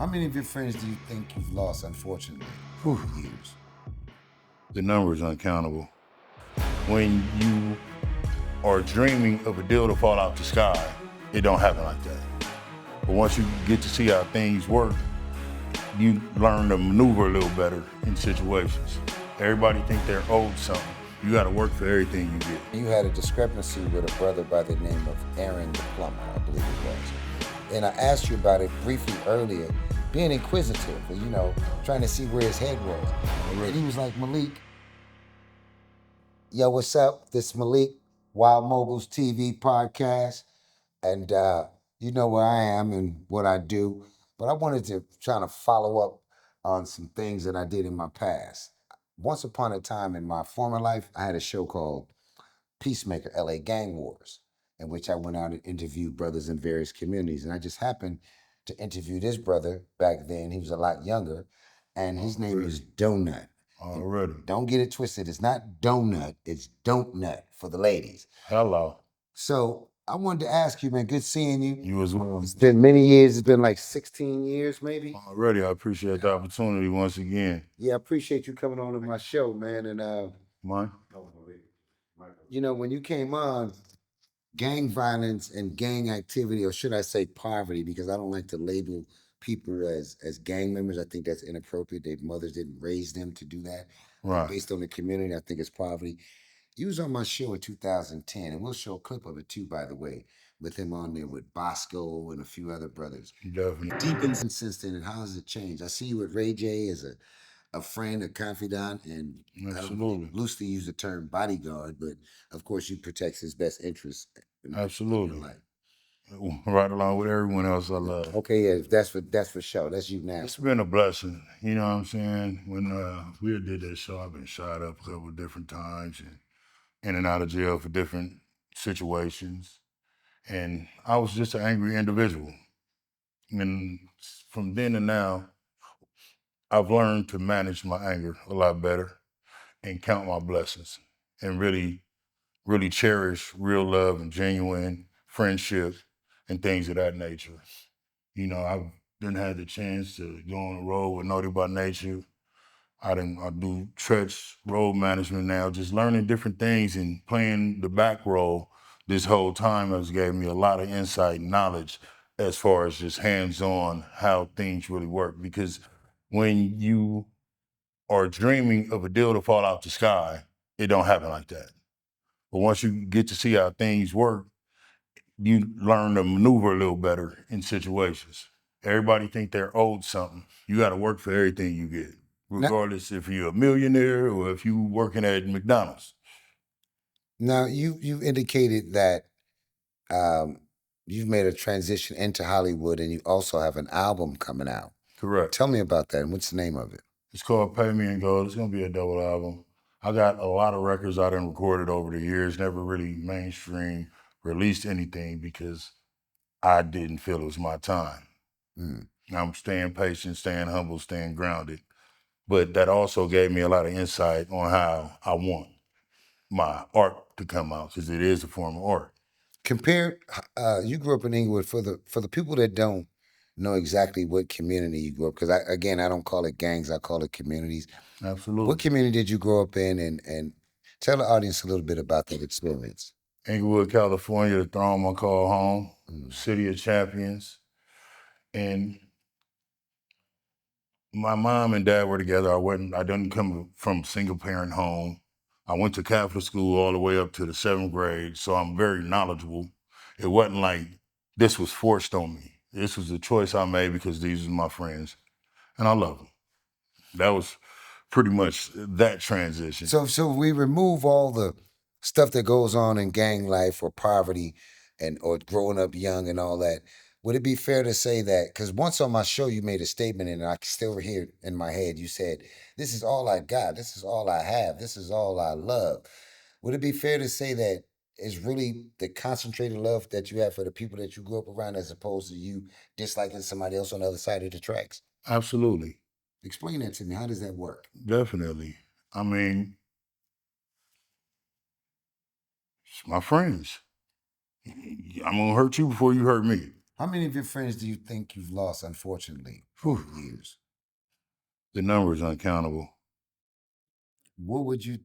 How many of your friends do you think you've lost, unfortunately, over the years? The number is uncountable. When you are dreaming of a deal to fall out the sky, it don't happen like that. But once you get to see how things work, you learn to maneuver a little better in situations. Everybody think they're owed something. You gotta work for everything you get. You had a discrepancy with a brother by the name of Aaron The Plumber, I believe it was. And I asked you about it briefly earlier, being inquisitive, trying to see where his head was. And he was like, Malik, yo, what's up? This is Malik, Wild Moguls TV podcast. And you know where I am and what I do. But I wanted to try to follow up on some things that I did in my past. Once upon a time in my former life, I had a show called Peacemaker, LA Gang Wars, in which I went out and interviewed brothers in various communities. And I just happened to interview this brother back then. He was a lot younger, and his name is Donut. Already. Don't get it twisted. It's not Donut, it's Don't Nut for the ladies. Hello. So I wanted to ask you, man, good seeing you. You as well. It's been many years. It's been like 16 years, maybe. Already, I appreciate the opportunity once again. Yeah, I appreciate you coming on to my show, man. And Mine? when you came on, gang violence and gang activity, or should I say poverty, because I don't like to label people as gang members. I think that's inappropriate. Their mothers didn't raise them to do that. Right. Based on the community, I think it's poverty. He was on my show in 2010, and we'll show a clip of it too, by the way, with him on there with Bosco and a few other brothers. Definitely. Deep in since then, and how has it changed? I see you with Ray J as a friend, a confidant, and Absolutely. I don't loosely use the term bodyguard, but of course you protect his best interests. Absolutely. Right along with everyone else I love. Okay, yeah, that's for sure. That's you now. It's been a blessing. You know what I'm saying? When we did that show, I've been shot up a couple of different times and in and out of jail for different situations. And I was just an angry individual. And from then to now, I've learned to manage my anger a lot better and count my blessings and really, really cherish real love and genuine friendship and things of that nature. You know, I've done had the chance to go on the road with Naughty by Nature. I do church road management now, just learning different things and playing the back role this whole time has gave me a lot of insight and knowledge as far as just hands-on how things really work. Because when you are dreaming of a deal to fall out the sky, it don't happen like that. But once you get to see how things work, you learn to maneuver a little better in situations. Everybody think they're owed something. You got to work for everything you get, regardless if you're a millionaire or if you're working at McDonald's. Now you indicated that you've made a transition into Hollywood, and you also have an album coming out. Correct. Tell me about that. And what's the name of it? It's called Pay Me in Gold. It's gonna be a double album. I got a lot of records I done recorded over the years. Never really mainstream released anything because I didn't feel it was my time. I'm staying patient, staying humble, staying grounded. But that also gave me a lot of insight on how I want my art to come out, because it is a form of art. You grew up in Inglewood. For the people that don't know exactly what community you grew up, because I don't call it gangs, I call it communities. Absolutely. What community did you grow up in, and tell the audience a little bit about that experience. Inglewood, California, the throne I call home, city of champions. And my mom and dad were together. I didn't come from a single parent home. I went to Catholic school all the way up to the 7th grade, so I'm very knowledgeable. It wasn't like this was forced on me. This was a choice I made because these are my friends, and I love them. That was pretty much that transition. So we remove all the stuff that goes on in gang life or poverty or growing up young and all that. Would it be fair to say that, because once on my show you made a statement and I can still hear it in my head, you said, this is all I got, this is all I have, this is all I love. Would it be fair to say that it's really the concentrated love that you have for the people that you grew up around as opposed to you disliking somebody else on the other side of the tracks? Absolutely. Explain that to me. How does that work? Definitely. I mean, it's my friends. I'm gonna hurt you before you hurt me. How many of your friends do you think you've lost, unfortunately, over Whew, the years? the number is uncountable. What would you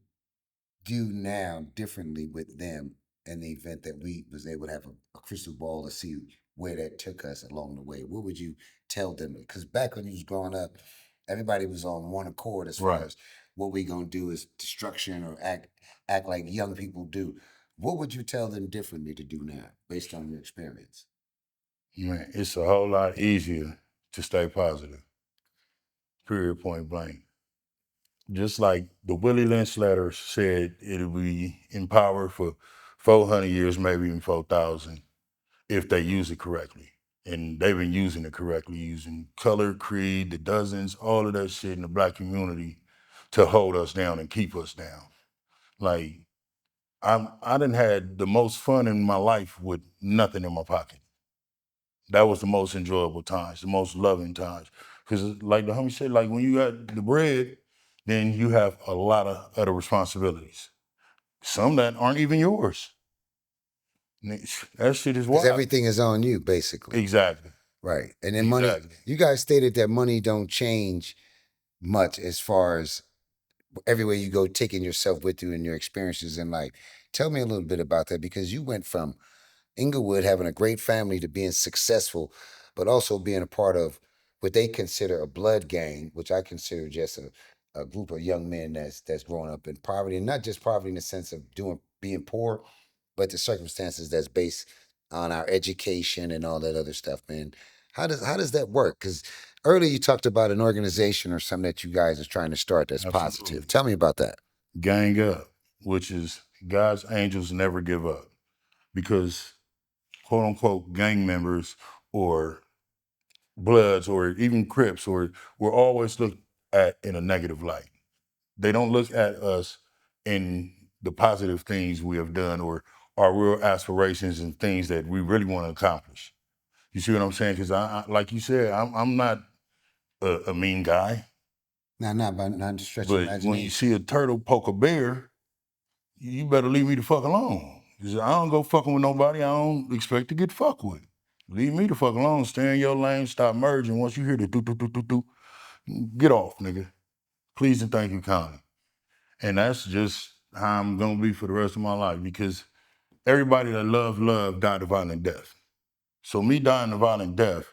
do now differently with them in the event that we was able to have a crystal ball to see where that took us along the way? What would you tell them? Because back when you was growing up, everybody was on one accord as far Right. as what we gonna do is destruction or act like young people do. What would you tell them differently to do now, based on your experience? Man, it's a whole lot easier to stay positive. Period, point blank. Just like the Willie Lynch letter said, it'll be in power for 400 years, maybe even 4,000, if they use it correctly. And they've been using it correctly, using color, creed, the dozens, all of that shit in the black community to hold us down and keep us down. Like, I done had the most fun in my life with nothing in my pocket. That was the most enjoyable times, the most loving times. Because like the homie said, like when you got the bread, then you have a lot of other responsibilities. Some that aren't even yours. That shit is Because wild. everything is on you, basically. Exactly. Right. And then money, Exactly. you guys stated that money don't change much as far as everywhere you go, taking yourself with you and your experiences in life. Tell me a little bit about that because you went from Inglewood having a great family to being successful, but also being a part of what they consider a blood gang, which I consider just a group of young men that's growing up in poverty, and not just poverty in the sense of being poor, but the circumstances that's based on our education and all that other stuff, man. How does that work? Because earlier you talked about an organization or something that you guys are trying to start that's positive. Absolutely. Tell me about that. Gang up, which is God's angels never give up. Because quote unquote gang members or Bloods or even Crips or we're always looked at in a negative light. They don't look at us in the positive things we have done or our real aspirations and things that we really want to accomplish. You see what I'm saying? Because like you said, I'm not a mean guy, Now, not by not to stretch your but when you imagination. see a turtle poke a bear, you better leave me the fuck alone. 'Cause I don't go fucking with nobody I don't expect to get fucked with. Leave me the fuck alone. Stay in your lane. Stop merging. Once you hear the do do do do do, get off, nigga. Please and thank you kindly. And that's just how I'm gonna be for the rest of my life because everybody that love died a violent death. So me dying a violent death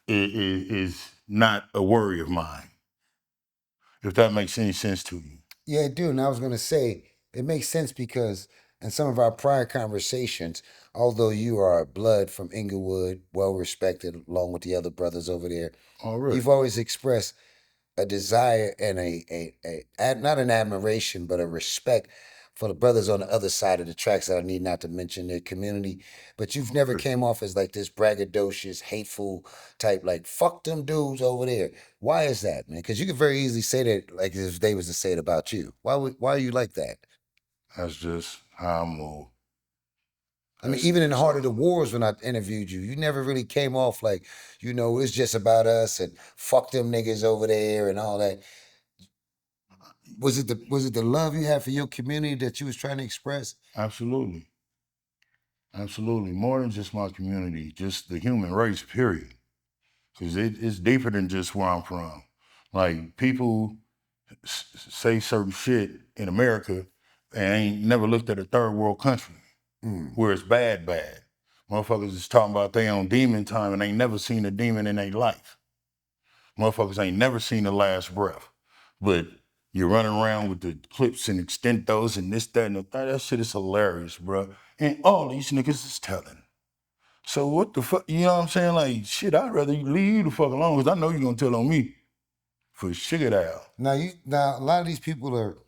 is not a worry of mine, if that makes any sense to you. Yeah, it do. And I was going to say, it makes sense because in some of our prior conversations, although you are blood from Inglewood, well respected along with the other brothers over there, Already. you've always expressed a desire and not an admiration, but a respect for the brothers on the other side of the tracks that I need not to mention their community. But you've never Already. came off as like this braggadocious, hateful type, like fuck them dudes over there. Why is that, man? Because you could very easily say that like if they was to say it about you. Why are you like that? That's just how I move. I mean, That's even in the that's heart of the all. wars when I interviewed you, you never really came off like, it's just about us and fuck them niggas over there and all that. Was it the love you had for your community that you was trying to express? Absolutely. Absolutely. More than just my community, just the human race, period. Because it's deeper than just where I'm from. Like, people say certain shit in America and ain't never looked at a third world country Mm. where it's bad, bad. Motherfuckers is talking about they on demon time and ain't never seen a demon in their life. Motherfuckers ain't never seen the last breath. But you're running around with the clips and extendos and this, that, and the third. That shit is hilarious, bro. And all these niggas is telling. So what the fuck, you know what I'm saying? Like, shit, I'd rather you leave you the fuck alone because I know you're gonna tell on me for sugar out. Now a lot of these people are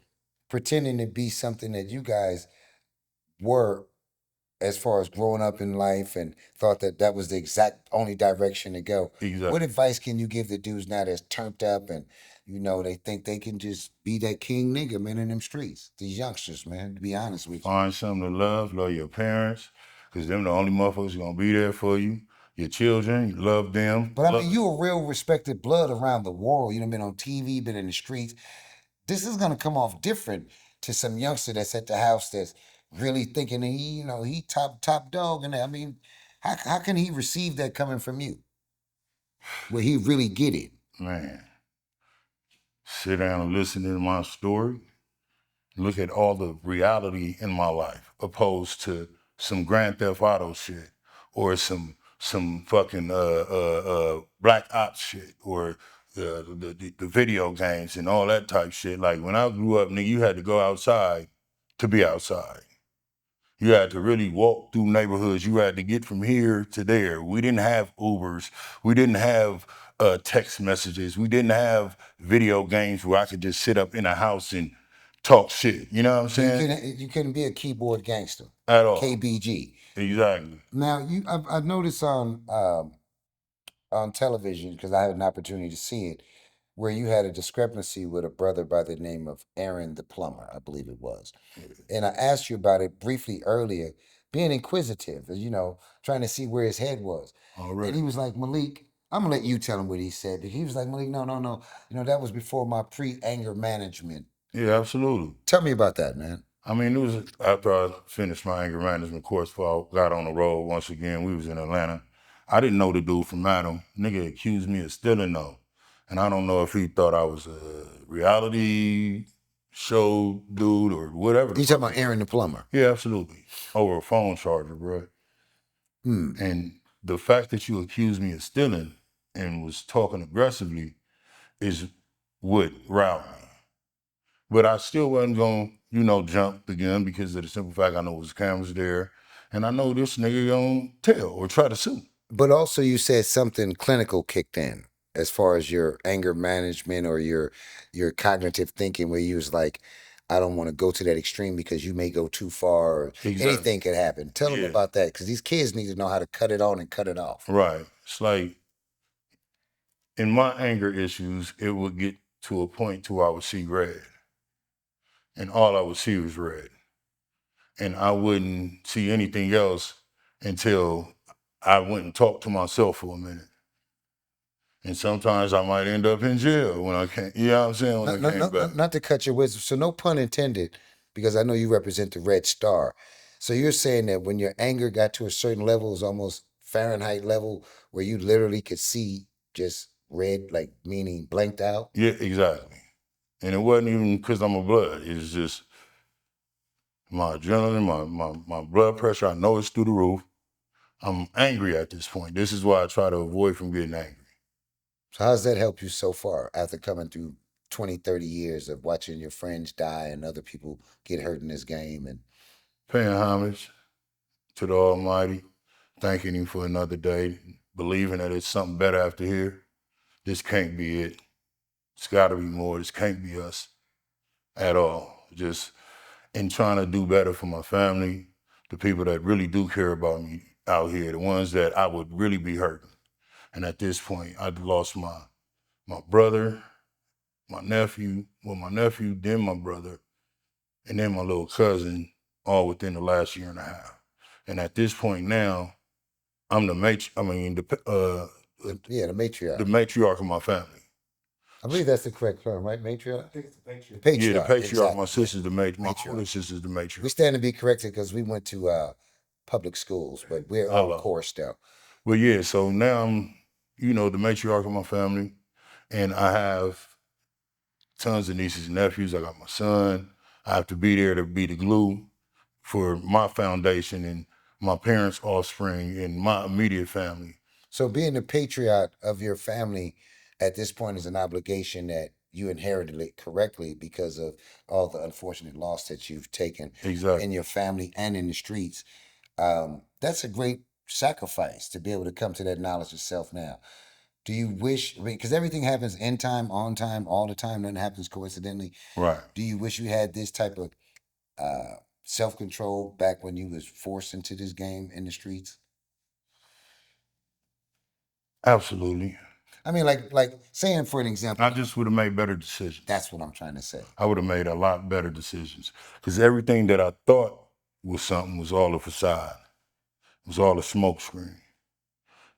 pretending to be something that you guys were as far as growing up in life and thought that that was the exact only direction to go. What Exactly. advice can you give the dudes now that's turned up and they think they can just be that king nigga man in them streets? These youngsters, man, to be honest with you. Find something to love your parents, because them the only motherfuckers gonna be there for you. Your children, you love them. But I mean, you a real respected blood around the world. You know, been on TV, been in the streets. This is gonna come off different to some youngster that's at the house that's really thinking he top dog and that. I mean, How can he receive that coming from you? Where he really get it? Man, sit down and listen to my story. Look at all the reality in my life, opposed to some Grand Theft Auto shit or some fucking Black Ops shit or the video games and all that type shit. Like when I grew up, nigga, you had to go outside to be outside. You had to really walk through neighborhoods. You had to get from here to there. We didn't have Ubers. We didn't have text messages. We didn't have video games where I could just sit up in a house and talk shit. You know what I'm So saying? you couldn't be a keyboard gangster. At all. KBG. Exactly. Now I noticed on television because I had an opportunity to see it, where you had a discrepancy with a brother by the name of Aaron the Plumber, I believe it was. And I asked you about it briefly earlier, being inquisitive, trying to see where his head was. All And right. he was like, Malik, I'm gonna let you tell him what he said. He was like, Malik, no, no, no. That was before my pre-anger management. Yeah, absolutely. Tell me about that, man. I mean, it was after I finished my anger management course before I got on the road once again. We was in Atlanta. I didn't know the dude from Adam. Nigga accused me of stealing though. And I don't know if he thought I was a reality show dude or whatever. You talking about Aaron the Plumber? Yeah, absolutely. Over a phone charger, bro. And the fact that you accused me of stealing and was talking aggressively is what riled me. But I still wasn't going to, jump the gun because of the simple fact I know his cameras there. And I know this nigga gonna tell or try to sue. But also, you said something clinical kicked in as far as your anger management or your cognitive thinking, where you was like, I don't want to go to that extreme because you may go too far. Or Exactly. anything could happen. Tell them about that because these kids need to know how to cut it on and cut it off. Right. It's like in my anger issues, it would get to a point to where I would see red. And all I would see was red. And I wouldn't see anything else until I went and talked to myself for a minute. And sometimes I might end up in jail when I can't, you know what I'm saying? When I came back. Not to cut your wisdom, so no pun intended, because I know you represent the Red Star. So you're saying that when your anger got to a certain level, it was almost Fahrenheit level, where you literally could see just red, like meaning blanked out? Yeah, exactly. And it wasn't even because I'm a blood. It's just my adrenaline, my blood pressure, I know it's through the roof. I'm angry at this point. This is why I try to avoid from getting angry. So how's that help you so far after coming through 20, 30 years of watching your friends die and other people get hurt in this game? And Paying homage to the Almighty, thanking Him for another day, believing that it's something better after here. This can't be it. It's got to be more. This can't be us at all. Just in trying to do better for my family, the people that really do care about me out here, the ones that I would really be hurting. And at this point, I'd lost my brother, my nephew, then my brother, and then my little cousin, all within the last year and a half. And at this point now, I'm the yeah, the matriarch. the matriarch of my family. I believe that's the correct term, right? Matriarch? I think it's The patriarch. Yeah, the patriarch. Exactly. My sister's the matriarch. My Matriarch. older sister's the We matriarch. stand to be corrected because we went to public schools, but we're on course still. Well, yeah, so now I'm, the matriarch of my family, and I have tons of nieces and nephews. I got my son. I have to be there to be the glue for my foundation and my parents' offspring and my immediate family. So being the patriot of your family at this point is an obligation that you inherited it correctly because of all the unfortunate loss that you've taken Exactly. in your family and in the streets. That's a great sacrifice to be able to come to that knowledge of self now. Do you wish, because everything happens in time, on time, all the time, nothing happens coincidentally. Right. Do you wish you had this type of self-control back when you was forced into this game in the streets? Absolutely. I mean, like saying for an example, I just would have made better decisions. That's what I'm trying to say. I would have made a lot better decisions because everything that I thought was something was all a facade. It was all a smokescreen.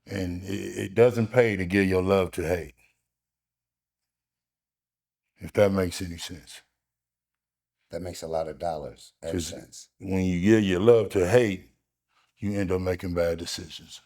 And it doesn't pay to give your love to hate, if that makes any sense. That makes a lot of dollars and Because cents. when you give your love to hate, you end up making bad decisions.